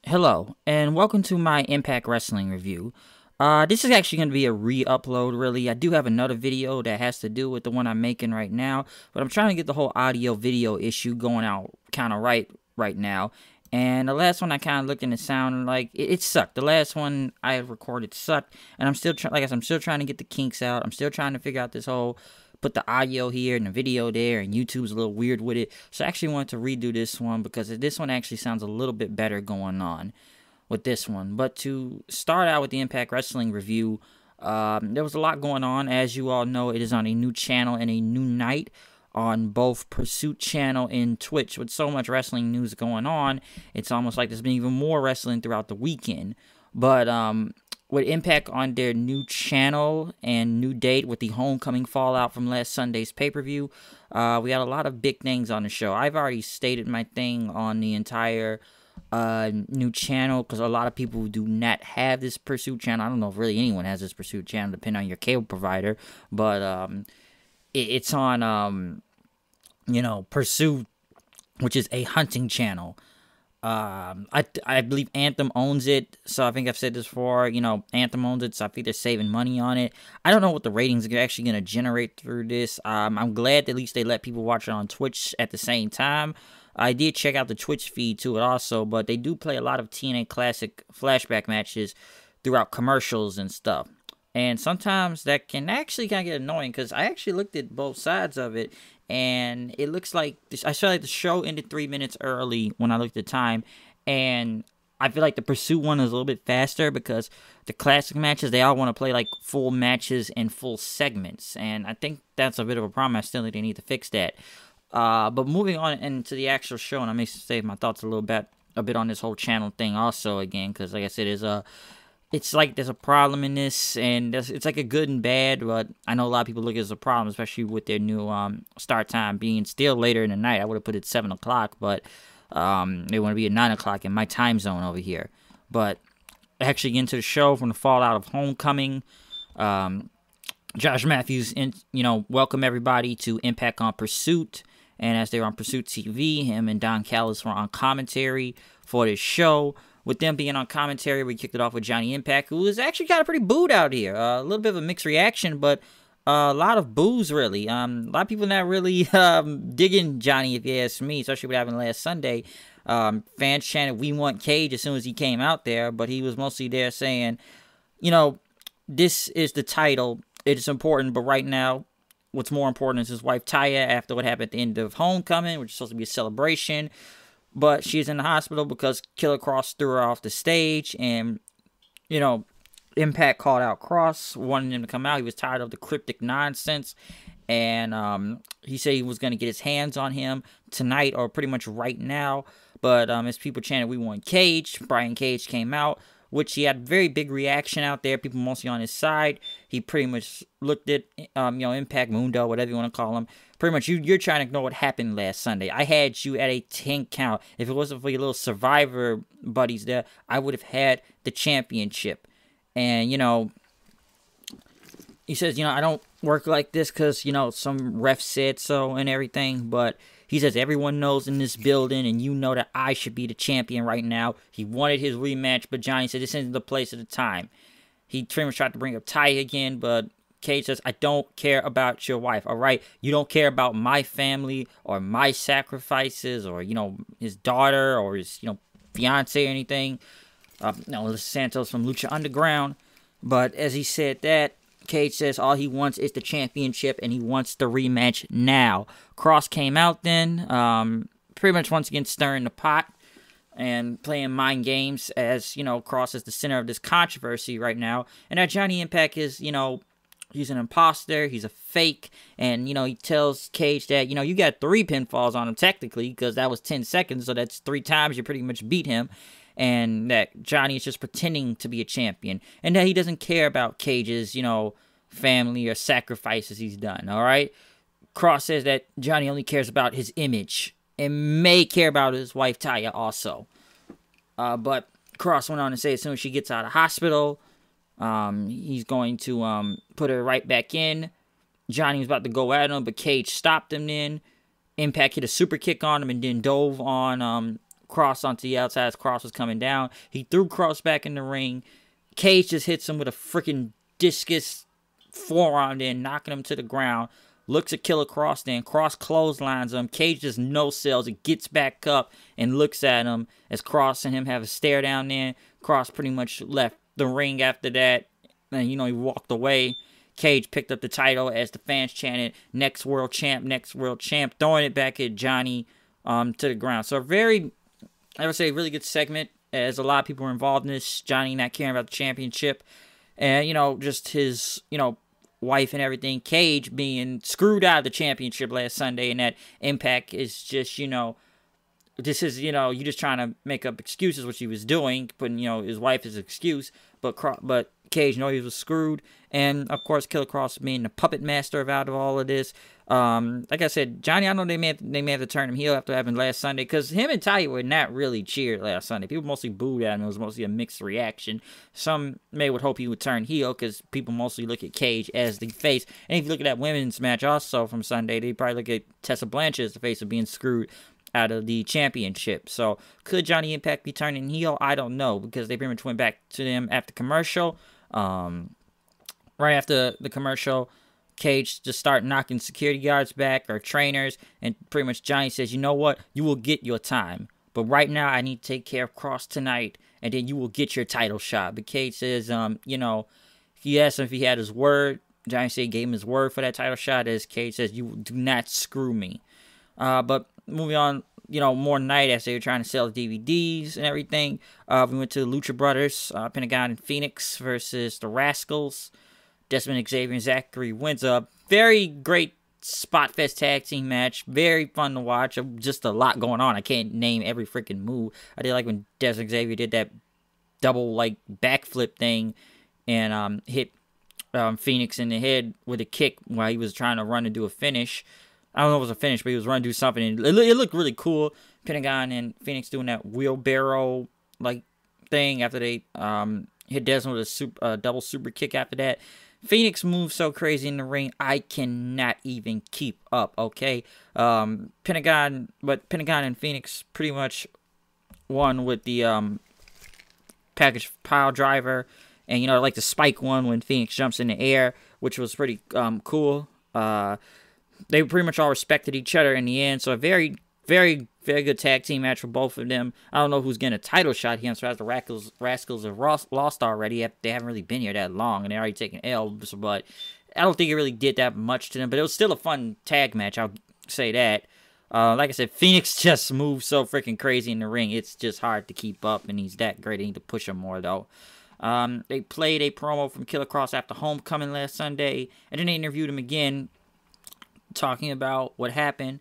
Hello, and welcome to my Impact Wrestling review. This is actually going to be a re-upload, really. I do have another video that has to do with the one I'm making right now, but I'm trying to get the whole audio-video issue going out kind of right now. And the last one I kind of looked and it sounded like it sucked. The last one I recorded sucked, and I'm still I'm still trying to get the kinks out. I'm still trying to figure out this whole put the audio here and the video there, and YouTube's a little weird with it. So I actually wanted to redo this one because this one actually sounds a little bit better going on with this one. But to start out with the Impact Wrestling review, there was a lot going on. As you all know, it is on a new channel and a new night on both Pursuit channel and Twitch. With so much wrestling news going on, it's almost like there's been even more wrestling throughout the weekend. But with Impact on their new channel and new date with the homecoming fallout from last Sunday's pay-per-view, we had a lot of big things on the show. I've already stated my thing on the entire new channel because a lot of people do not have this Pursuit channel. I don't know if really anyone has this Pursuit channel, depending on your cable provider, but it's on Pursuit, which is a hunting channel. I believe Anthem owns it, so I think I've said this before, Anthem owns it, so I think they're saving money on it. I don't know what the ratings are actually going to generate through this. I'm glad at least they let people watch it on Twitch at the same time. I did check out the Twitch feed to it also, but they do play a lot of TNA Classic flashback matches throughout commercials and stuff. And sometimes that can actually kind of get annoying because I actually looked at both sides of it, and it looks like I feel like the show ended 3 minutes early when I looked at the time, and I feel like the Pursuit one is a little bit faster because the classic matches, they all want to play like full matches and full segments, and I think that's a bit of a problem. I still think they need to fix that. But moving on into the actual show, and I may save my thoughts a bit on this whole channel thing also again, because like I said, it's like there's a problem in this, and it's like a good and bad, but I know a lot of people look at it as a problem, especially with their new start time being still later in the night. I would have put it 7 o'clock, but they want to be at 9 o'clock in my time zone over here. But actually get into the show from the fallout of Homecoming. Josh Matthews, welcome everybody to Impact on Pursuit. And as they were on Pursuit TV, him and Don Callis were on commentary for this show. With them being on commentary, we kicked it off with Johnny Impact, who was actually kind of pretty booed out here. A little bit of a mixed reaction, but a lot of boos, really. A lot of people not really digging Johnny, if you ask me, especially what happened last Sunday. Fans chanted, "We want Cage," as soon as he came out there, but he was mostly there saying, this is the title. It's important, but right now, what's more important is his wife, Taya, after what happened at the end of Homecoming, which is supposed to be a celebration. But she's in the hospital because Killer Kross threw her off the stage. And, Impact called out Kross, wanting him to come out. He was tired of the cryptic nonsense. And he said he was going to get his hands on him tonight or pretty much right now. But as people chanted, "We want Cage," Brian Cage came out, which he had a very big reaction out there. People mostly on his side. He pretty much looked at, Impact Mundo, whatever you want to call him. Pretty much, you're trying to ignore what happened last Sunday. I had you at a 10 count. If it wasn't for your little Survivor buddies there, I would have had the championship. And, he says, I don't work like this because, some ref said so and everything. But he says, everyone knows in this building, and you know that I should be the champion right now. He wanted his rematch, but Johnny said, this isn't the place at the time. He pretty much tried to bring up Ty again, but Cage says, "I don't care about your wife, all right? You don't care about my family or my sacrifices or, his daughter or his, fiance or anything." This is Santos from Lucha Underground. But as he said that, Cage says all he wants is the championship and he wants the rematch now. Kross came out then, pretty much once again stirring the pot and playing mind games as, Kross is the center of this controversy right now. And that Johnny Impact is, he's an imposter, he's a fake, and, he tells Cage that, you got 3 pinfalls on him technically because that was 10 seconds, so that's 3 times you pretty much beat him. And that Johnny is just pretending to be a champion. And that he doesn't care about Cage's, family or sacrifices he's done, all right? Kross says that Johnny only cares about his image and may care about his wife, Taya, also. But Kross went on to say as soon as she gets out of hospital, he's going to put her right back in. Johnny was about to go at him, but Cage stopped him then. Impact hit a super kick on him and then dove on Kross onto the outside as Kross was coming down. He threw Kross back in the ring. Cage just hits him with a freaking discus forearm, then knocking him to the ground. Looks at Killer Kross, then Kross clotheslines him. Cage just no-sells it, gets back up and looks at him as Kross and him have a stare down there. Kross pretty much left the ring after that, and he walked away. Cage picked up the title as the fans chanted, "Next world champ, next world champ," throwing it back at Johnny to the ground. So I would say, a really good segment, as a lot of people were involved in this. Johnny not caring about the championship, and just his wife and everything. Cage being screwed out of the championship last Sunday, and that Impact is just this is you just trying to make up excuses what he was doing, putting his wife as an excuse, but Cage he was screwed, and of course Killer Kross being the puppet master out of all of this. Like I said, Johnny, I know they may have to turn him heel after having last Sunday, because him and Talia were not really cheered last Sunday. People mostly booed at him. It was mostly a mixed reaction. Some would hope he would turn heel, because people mostly look at Cage as the face. And if you look at that women's match also from Sunday, they probably look at Tessa Blanchard as the face of being screwed out of the championship. So could Johnny Impact be turning heel? I don't know, because they pretty much went back to them after commercial. Right after the commercial, Cage just start knocking security guards back or trainers, and pretty much Johnny says, "You know what? You will get your time, but right now I need to take care of Kross tonight, and then you will get your title shot." But Cage says, he asked him if he had his word. Johnny said he gave him his word for that title shot, as Cage says, "You do not screw me." But moving on, more night as they were trying to sell DVDs and everything. We went to the Lucha Brothers, Pentagon and Phoenix versus the Rascals. Desmond, Xavier, and Zachary wins a very great spot fest tag team match. Very fun to watch. Just a lot going on. I can't name every freaking move. I did like when Desmond Xavier did that double backflip thing and hit Phoenix in the head with a kick while he was trying to run and do a finish. I don't know if it was a finish, but he was running to do something. And it looked really cool. Pentagon and Phoenix doing that wheelbarrow thing after they hit Desmond with a double super kick after that. Phoenix moves so crazy in the ring, I cannot even keep up, okay? Pentagon and Phoenix pretty much won with the package pile driver. And, the spike one when Phoenix jumps in the air, which was pretty cool. They pretty much all respected each other in the end. So a very, very, very good tag team match for both of them. I don't know who's getting a title shot here. So as the Rascals have lost already. They haven't really been here that long, and they're already taking L's. But I don't think it really did that much to them. But it was still a fun tag match. I'll say that. Like I said, Phoenix just moves so freaking crazy in the ring. It's just hard to keep up, and he's that great. They need to push him more, though. They played a promo from Killer Kross after Homecoming last Sunday, and then they interviewed him again, talking about what happened.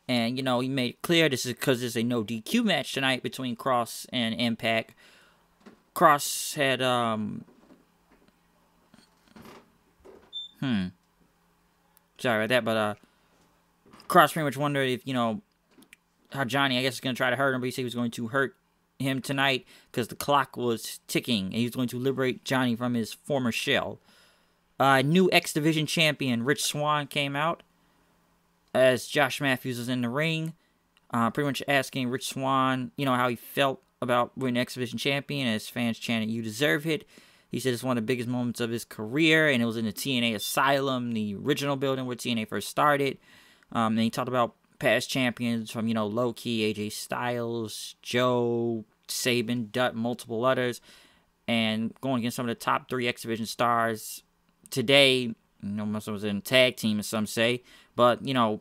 And, he made it clear this is because there's a no DQ match tonight between Kross and Impact. Kross had, sorry about that, but, Kross pretty much wondered if, how Johnny, I guess, is going to try to hurt him, but he said he was going to hurt him tonight because the clock was ticking, and he was going to liberate Johnny from his former shell. New X Division champion Rich Swann came out as Josh Matthews was in the ring, pretty much asking Rich Swann, how he felt about winning X Division champion, as fans chanted, "You deserve it." He said it's one of the biggest moments of his career, and it was in the TNA Asylum, the original building where TNA first started. And he talked about past champions from, Low-Key, AJ Styles, Joe, Sabin, Dutt, multiple others, and going against some of the top 3 X Division stars today. Most of them was in a tag team, as some say, but, it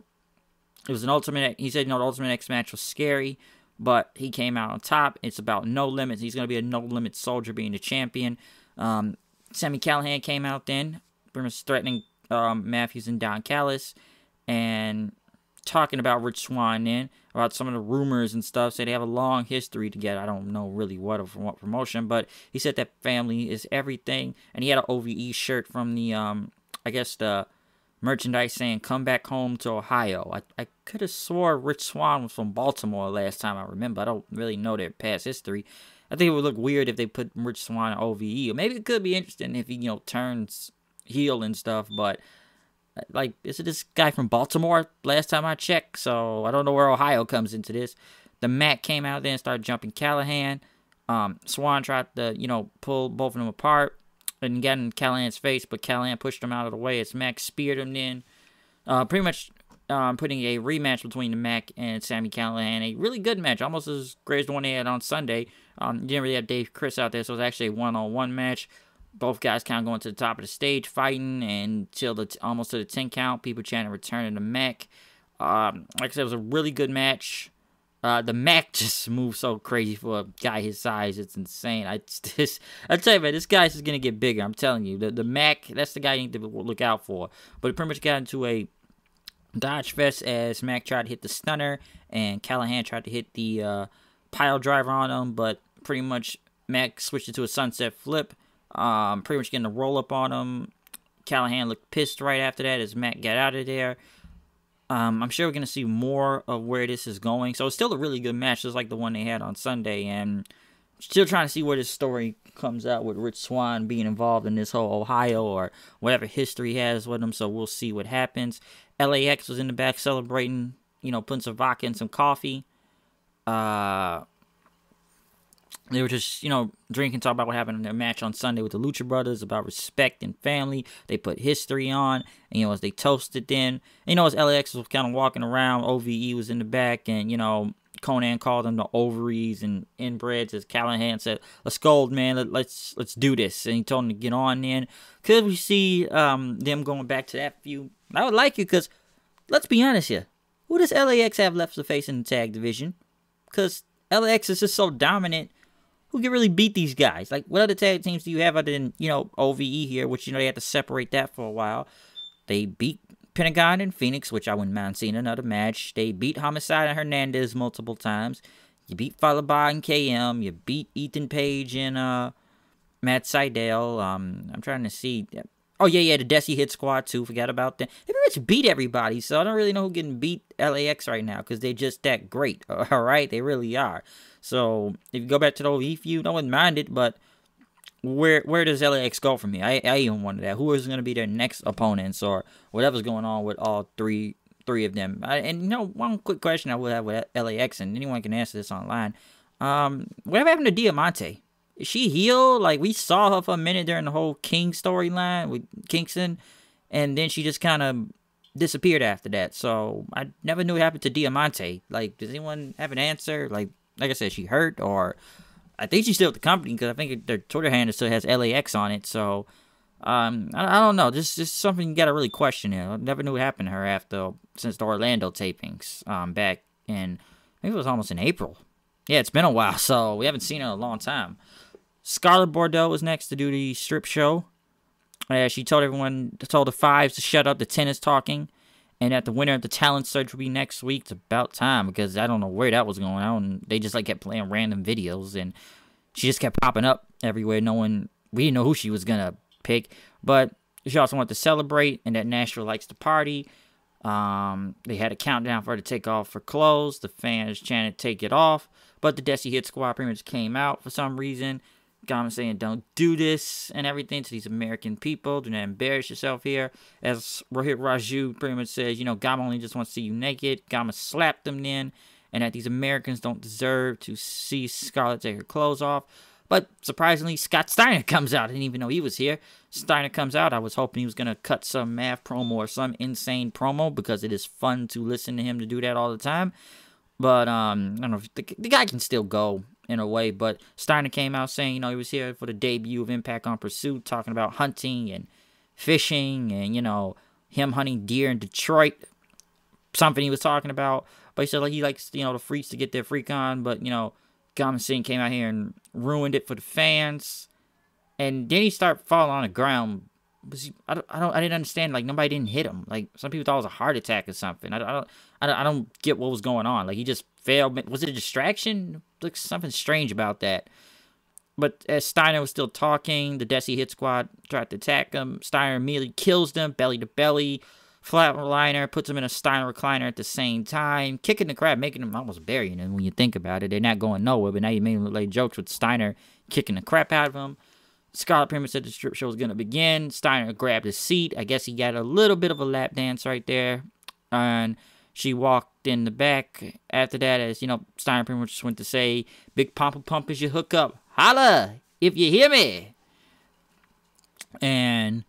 was an ultimate. He said, the Ultimate X match was scary, but he came out on top. It's about no limits. He's going to be a no limit soldier being the champion. Sami Callihan came out then, pretty much threatening Matthews and Don Callis, and talking about Rich Swann then, about some of the rumors and stuff. Say they have a long history together. I don't know really what or from what promotion, but he said that family is everything. And he had an OVE shirt from the, I guess the merchandise saying, "Come back home to Ohio." I could have swore Rich Swann was from Baltimore last time I remember. I don't really know their past history. I think it would look weird if they put Rich Swann in OVE. Or maybe it could be interesting if he, turns heel and stuff, but is it this guy from Baltimore last time I checked? So I don't know where Ohio comes into this. The Mac came out there and started jumping Callahan. Swan tried to, pull both of them apart and get in Callahan's face, but Callahan pushed him out of the way as Mac speared him in. Pretty much putting a rematch between the Mac and Sami Callahan. A really good match, almost as great as the one they had on Sunday. Didn't really have Dave Chris out there, so it was actually a one-on-one match. Both guys kind of going to the top of the stage fighting, and till almost to the 10 count, people chanting return to the Mac. Like I said, it was a really good match. The Mac just moves so crazy for a guy his size. It's insane. I tell you, man, this guy's just going to get bigger. I'm telling you. The Mac, that's the guy you need to look out for. But he pretty much got into a dodge fest as Mac tried to hit the stunner, and Callahan tried to hit the pile driver on him. But pretty much Mac switched it to a sunset flip. Pretty much getting a roll up on him. Callahan looked pissed right after that as Mac got out of there. I'm sure we're going to see more of where this is going. So it's still a really good match, just like the one they had on Sunday. And still trying to see where this story comes out with Rich Swann being involved in this whole Ohio or whatever history he has with him. So we'll see what happens. LAX was in the back celebrating, putting some vodka in some coffee. They were just, drinking, talking about what happened in their match on Sunday with the Lucha Brothers, about respect and family. They put history on, and, as they toasted then. And, as LAX was kind of walking around, OVE was in the back, and, Conan called them the ovaries and inbreds, as Callahan said, let's go, old man, let's do this. And he told them to get on in. Could we see them going back to that feud? I would like it, because, let's be honest here, who does LAX have left to face in the tag division? Because LAX is just so dominant. Who can really beat these guys? Like, what other tag teams do you have other than, OVE here, which, they had to separate that for a while. They beat Pentagon and Phoenix, which I wouldn't mind seeing another match. They beat Homicide and Hernandez multiple times. You beat Falaba and KM. You beat Ethan Page and Matt Sydal. I'm trying to see. Oh, yeah, the Desi Hit Squad, too. Forgot about that. They pretty much beat everybody, so I don't really know who getting beat LAX right now, because they're just that great, all right? They really are. So, if you go back to the OVE feud, I wouldn't mind it, but where does LAX go from here? I even wonder that. Who is going to be their next opponents, or whatever's going on with all three of them? And, one quick question I would have with LAX, and anyone can answer this online. Whatever happened to Diamante? Is she healed? Like, we saw her for a minute during the whole King storyline with Kingston, and then she just kind of disappeared after that. So, I never knew what happened to Diamante. Like, does anyone have an answer? Like I said, she hurt, or I think she's still at the company, because I think their Twitter handle still has LAX on it. So, I don't know. This is something you got to really question here. I never knew what happened to her since the Orlando tapings back in, maybe it was almost in April. Yeah, it's been a while, so we haven't seen her in a long time. Scarlett Bordeaux was next to do the strip show. She told the fives to shut up, the 10 is talking, and that the winner of the talent search will be next week. It's about time, because I don't know where that was going on. They just kept playing random videos, and she just kept popping up everywhere. We didn't know who she was going to pick, but she also wanted to celebrate, and that Nashville likes to party. They had a countdown for her to take off her clothes. The fans chanted, take it off. But the Desi Hit Squad pretty much came out for some reason. Got them saying, don't do this and everything to these American people. Do not embarrass yourself here. As Rohit Raju pretty much says, Gama only just wants to see you naked. Gama slapped them then. And that these Americans don't deserve to see Scarlett take her clothes off. But surprisingly, Scott Steiner comes out. I didn't even know he was here. Steiner comes out. I was hoping he was going to cut some math promo or some insane promo, because it is fun to listen to him to do that all the time. But, I don't know, if the guy can still go in a way. But Steiner came out saying, he was here for the debut of Impact on Pursuit, talking about hunting and fishing and, him hunting deer in Detroit. Something he was talking about. But he said, he likes, the freaks to get their freak on. But, Gama Singh came out here and ruined it for the fans. And then he started falling on the ground. I didn't understand. Like, nobody didn't hit him. Like, some people thought it was a heart attack or something. I don't get what was going on. Like, he just failed. Was it a distraction? Looks something strange about that. But as Steiner was still talking, the Desi Hit Squad tried to attack him. Steiner immediately kills them, belly to belly. Flatliner puts him in a Steiner recliner at the same time, kicking the crap, making him almost burying him when you think about it. They're not going nowhere, but now you made him look like jokes with Steiner kicking the crap out of him. Scarlett pretty much said the strip show was going to begin. Steiner grabbed his seat. I guess he got a little bit of a lap dance right there. And she walked in the back after that, as, you know, Steiner pretty much just went to say, "Big Pump Pump is your hookup. Holla if you hear me." And,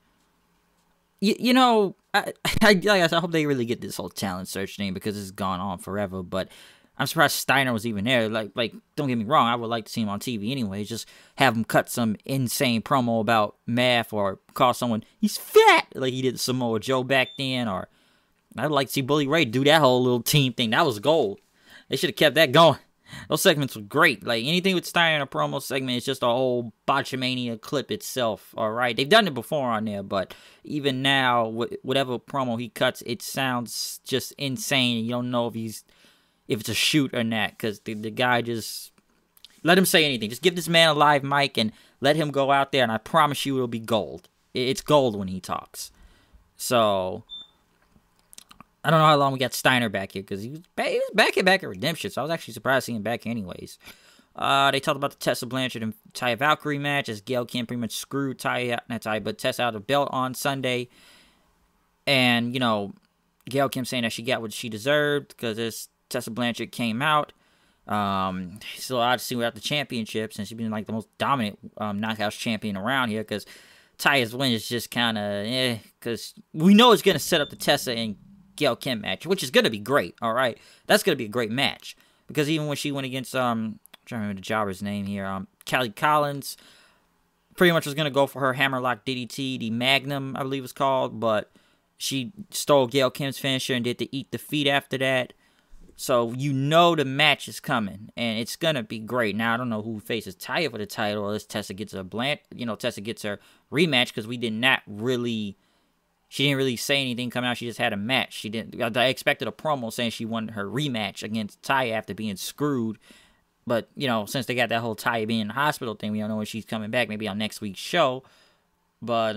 you know, like I said, I hope they really get this whole talent search thing, because it's gone on forever. But I'm surprised Steiner was even there. Like, don't get me wrong, I would like to see him on TV anyway. Just have him cut some insane promo about math, or call someone, "He's fat," like he did Samoa Joe back then. Or I'd like to see Bully Ray do that whole little team thing. That was gold. They should have kept that going. Those segments were great. Like, anything with Steiner in a promo segment is just a whole Botchamania clip itself, alright? They've done it before on there, but even now, whatever promo he cuts, it sounds just insane. You don't know if it's a shoot or not, because the guy just... Let him say anything. Just give this man a live mic and let him go out there, and I promise you it'll be gold. It's gold when he talks. So... I don't know how long we got Steiner back here, because he was back at Redemption, so I was actually surprised seeing him back here anyways. They talked about the Tessa Blanchard and Taya Valkyrie match, as Gail Kim pretty much screwed Tessa out of the belt on Sunday. And, you know, Gail Kim saying that she got what she deserved, because this Tessa Blanchard came out. Still obviously without the championship, since she's been like the most dominant Knockouts champion around here, because Taya's win is just kind of, because we know it's going to set up the Tessa and Gail Kim match, which is going to be great, alright? That's going to be a great match, because even when she went against, I'm trying to remember the jobber's name here, Kelly Collins, pretty much was going to go for her Hammerlock DDT, the Magnum, I believe it's called, but she stole Gail Kim's finisher and did the Eat the Feet after that. So you know the match is coming, and it's going to be great. Now, I don't know who faces Taya for the title, unless Tessa gets her Tessa gets her rematch, because we did not really... She didn't really say anything coming out. She just had a match. She didn't. I expected a promo saying she wanted her rematch against Taya after being screwed. But, you know, since they got that whole Taya being in the hospital thing, we don't know when she's coming back. Maybe on next week's show. But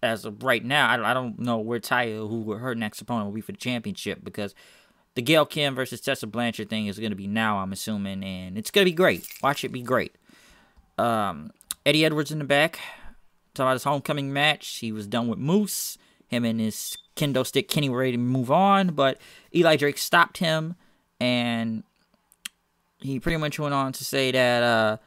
as of right now, I don't know where Taya, who her next opponent will be for the championship, because the Gail Kim versus Tessa Blanchard thing is going to be now, I'm assuming, and it's going to be great. Watch it be great. Eddie Edwards in the back. Talking about his homecoming match. He was done with Moose. Him and his kendo stick Kenny were ready to move on, but Eli Drake stopped him, and he pretty much went on to say that,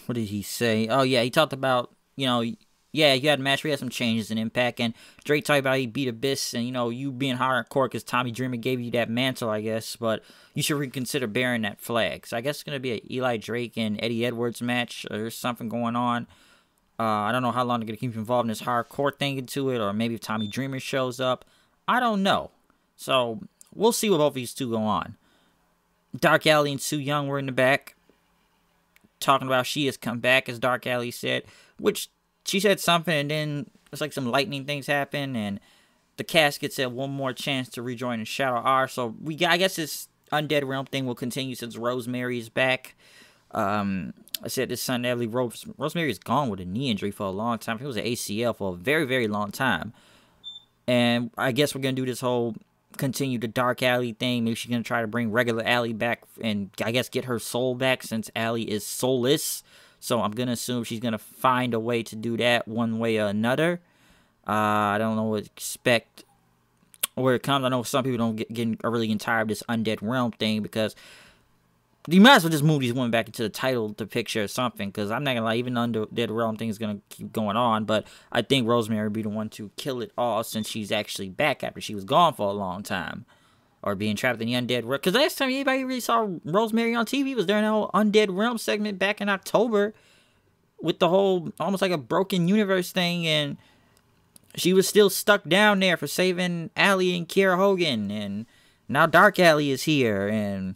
what did he say? Oh, yeah, he talked about, you know, yeah, you had a match, we had some changes in Impact, and Drake talked about he beat Abyss, and, you know, you being hardcore because Tommy Dreamer gave you that mantle, I guess, but you should reconsider bearing that flag. So I guess it's going to be an Eli Drake and Eddie Edwards match, or there's something going on. I don't know how long they're going to keep involved in this hardcore thing into it, or maybe if Tommy Dreamer shows up. I don't know. So, we'll see what both of these two go on. Dark Alley and Su Yung were in the back, talking about she has come back, as Dark Alley said, which she said something, and then it's like some lightning things happen, and the casket said one more chance to rejoin in Shadow R. So, I guess this Undead Realm thing will continue since Rosemary is back. I said this Sunday, Rosemary is gone with a knee injury for a long time. It was an ACL for a very, very long time. And I guess we're going to do this whole continue the Dark Alley thing. Maybe she's going to try to bring regular Alley back and I guess get her soul back, since Alley is soulless. So I'm going to assume she's going to find a way to do that one way or another. I don't know what to expect where it comes. I know some people are really getting tired of this Undead Realm thing, because you might as well just move these women back into the title to picture or something, because I'm not going to lie, even the Undead Realm thing is going to keep going on, but I think Rosemary would be the one to kill it all, since she's actually back after she was gone for a long time, or being trapped in the Undead Realm, because last time anybody really saw Rosemary on TV was during the whole Undead Realm segment back in October, with the whole, almost like a broken universe thing, and she was still stuck down there for saving Allie and Kiera Hogan, and now Dark Alley is here, and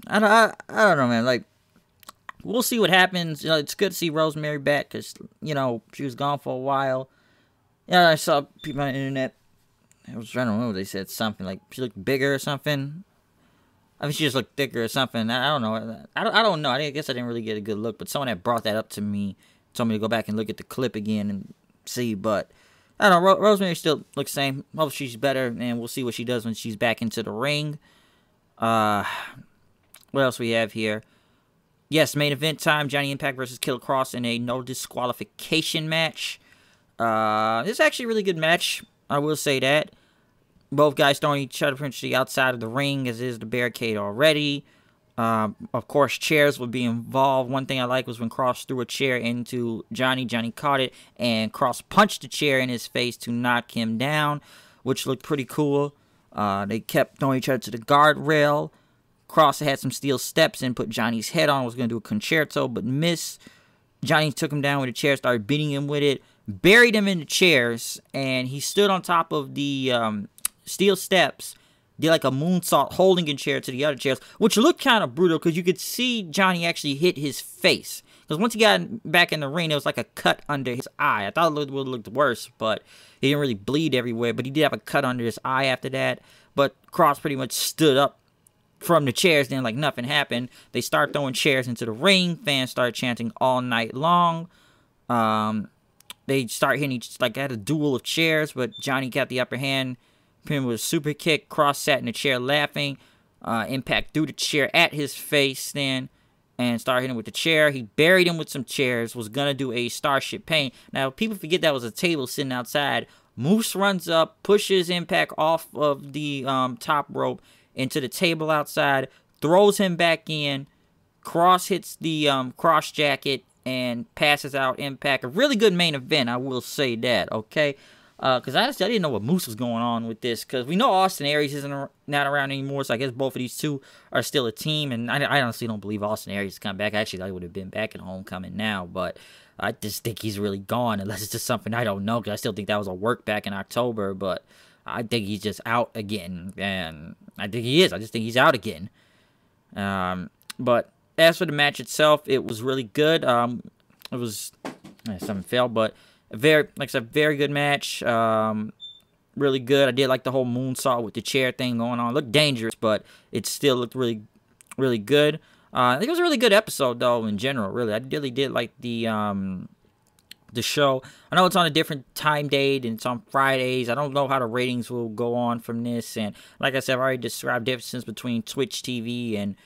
I don't know, man. Like, we'll see what happens. You know, it's good to see Rosemary back, because, you know, she was gone for a while. Yeah, I saw people on the internet. I was trying to remember. They said something like she looked bigger or something. I mean, she just looked thicker or something. I don't know. I don't know. I guess I didn't really get a good look. But someone that brought that up to me told me to go back and look at the clip again and see. But I don't know. Rosemary still looks the same. Hope she's better, and we'll see what she does when she's back into the ring. What else we have here? Yes, main event time. Johnny Impact versus Killer Kross in a no disqualification match. This is actually a really good match. I will say that. Both guys throwing each other potentially outside of the ring, as is the barricade already. Of course, chairs would be involved. One thing I like was when Kross threw a chair into Johnny. Johnny caught it, and Kross punched the chair in his face to knock him down, which looked pretty cool. They kept throwing each other to the guardrail. Kross had some steel steps and put Johnny's head on. Was going to do a concerto, but missed. Johnny took him down with a chair, started beating him with it, buried him in the chairs, and he stood on top of the steel steps, did like a moonsault holding a chair to the other chairs, which looked kind of brutal because you could see Johnny actually hit his face. Because once he got back in the ring, there was like a cut under his eye. I thought it would have looked worse, but he didn't really bleed everywhere. But he did have a cut under his eye after that. But Kross pretty much stood up from the chairs, then like nothing happened. They start throwing chairs into the ring. Fans start chanting all night long. They start hitting had a duel of chairs, but Johnny got the upper hand. Him with a super kick. Kross sat in the chair laughing. Impact threw the chair at his face then and started hitting him with the chair. He buried him with some chairs. Was gonna do a Starship Pain. Now people forget that was a table sitting outside. Moose runs up, pushes Impact off of the top rope into the table outside, throws him back in. Kross hits the cross jacket and passes out Impact. A really good main event, I will say that, okay? Because honestly, I didn't know what Moose was going on with this. Because we know Austin Aries isn't not around anymore, so I guess both of these two are still a team. And I honestly don't believe Austin Aries is coming back. Actually, I would have been back at Homecoming now, but I just think he's really gone, unless it's just something I don't know. Because I still think that was a work back in October, but I think he's just out again, and I think he is. I just think he's out again. But as for the match itself, it was really good. It was something failed, but like I said, very good match. Really good. I did like the whole moonsault with the chair thing going on. It looked dangerous, but it still looked really, really good. I think it was a really good episode, though, in general, really. I really did like the show. I know it's on a different time date, and it's on Fridays. I don't know how the ratings will go on from this. And like I said, I've already described the differences between Twitch TV and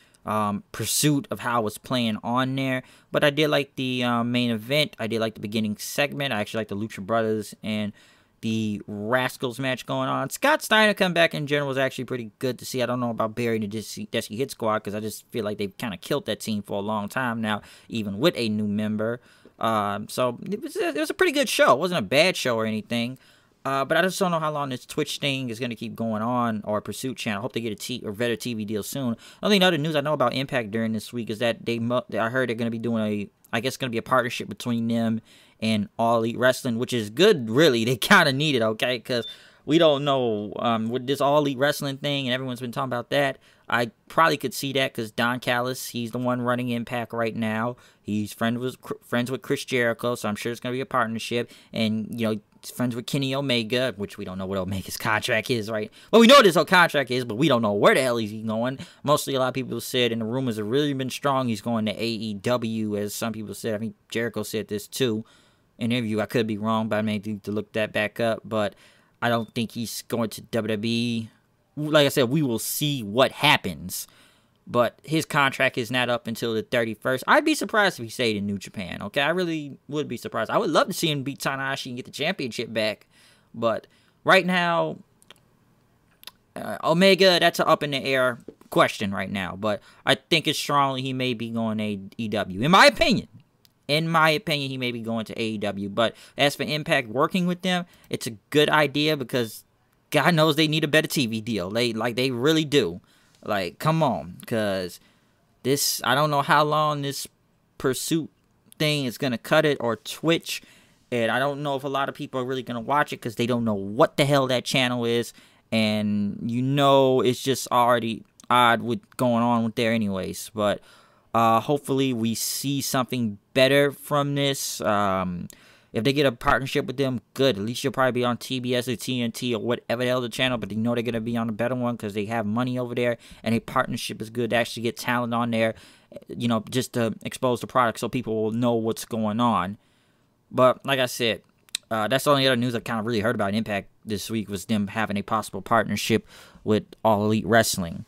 Pursuit of how it's playing on there. But I did like the main event. I did like the beginning segment. I actually like the Lucha Brothers and the Rascals match going on. Scott Steiner come back in general was actually pretty good to see. I don't know about Barry and the Desi Hit Squad, because I just feel like they've kind of killed that team for a long time now, even with a new member. So it was a pretty good show. It wasn't a bad show or anything. But I just don't know how long this Twitch thing is going to keep going on, or Pursuit channel. I hope they get a better TV deal soon. The only other news I know about Impact during this week is that I heard they're going to be doing I guess going to be a partnership between them and All Elite Wrestling, which is good, really. They kind of need it, okay? Because we don't know with this All Elite Wrestling thing, and everyone's been talking about that. I probably could see that because Don Callis, he's the one running Impact right now. He's friends with Chris Jericho, so I'm sure it's going to be a partnership. And, you know, he's friends with Kenny Omega, which we don't know what Omega's contract is, right? Well, we know what his whole contract is, but we don't know where the hell he's going. Mostly a lot of people said, and the rumors have really been strong, he's going to AEW, as some people said. I think Jericho said this too in an interview. I could be wrong, but I may need to look that back up. But I don't think he's going to WWE. Like I said, we will see what happens. But his contract is not up until the 31st. I'd be surprised if he stayed in New Japan, okay? I really would be surprised. I would love to see him beat Tanahashi and get the championship back. But right now, Omega, that's an up-in-the-air question right now. But I think it's strongly he may be going to AEW. In my opinion, he may be going to AEW. But as for Impact working with them, it's a good idea because God knows they need a better TV deal. They really do. Like, come on, because this, I don't know how long this Pursuit thing is going to cut it, or Twitch, and I don't know if a lot of people are really going to watch it because they don't know what the hell that channel is, and you know it's just already odd with going on with there anyways, but hopefully we see something better from this. If they get a partnership with them, good. At least you'll probably be on TBS or TNT or whatever the other channel, but you know they're going to be on a better one because they have money over there, and a partnership is good to actually get talent on there, you know, just to expose the product so people will know what's going on. But like I said, that's the only other news I kind of really heard about Impact this week was them having a possible partnership with All Elite Wrestling.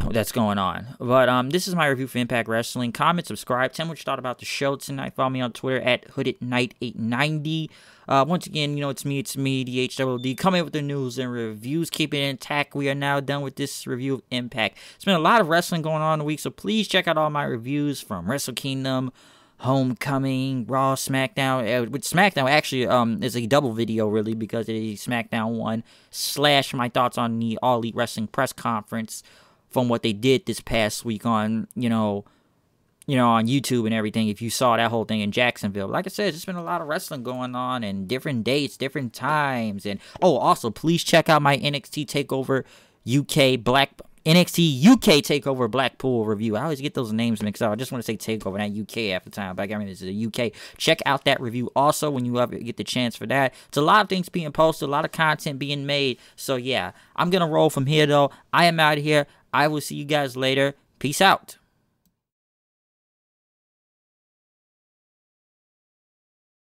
that's going on. But this is my review for Impact Wrestling. Comment, subscribe, tell me what you thought about the show tonight. Follow me on Twitter at HoodedKnight890. Once again, you know, it's me, DHWD, coming with the news and reviews. Keep it intact. We are now done with this review of Impact. It's been a lot of wrestling going on in the week, so please check out all my reviews from Wrestle Kingdom, Homecoming, Raw, SmackDown. With SmackDown, actually, is a double video, really, because it is SmackDown 1 / my thoughts on the All Elite Wrestling press conference from what they did this past week on, on YouTube and everything. If you saw that whole thing in Jacksonville, like I said, there's been a lot of wrestling going on and different dates, different times. And also please check out my NXT Takeover Takeover Blackpool review. I always get those names mixed up. I just want to say Takeover, not UK half the time. But I mean, this is a UK. Check out that review also when you ever get the chance for that. It's a lot of things being posted, a lot of content being made. So yeah, I'm gonna roll from here though. I am out of here. I will see you guys later. Peace out.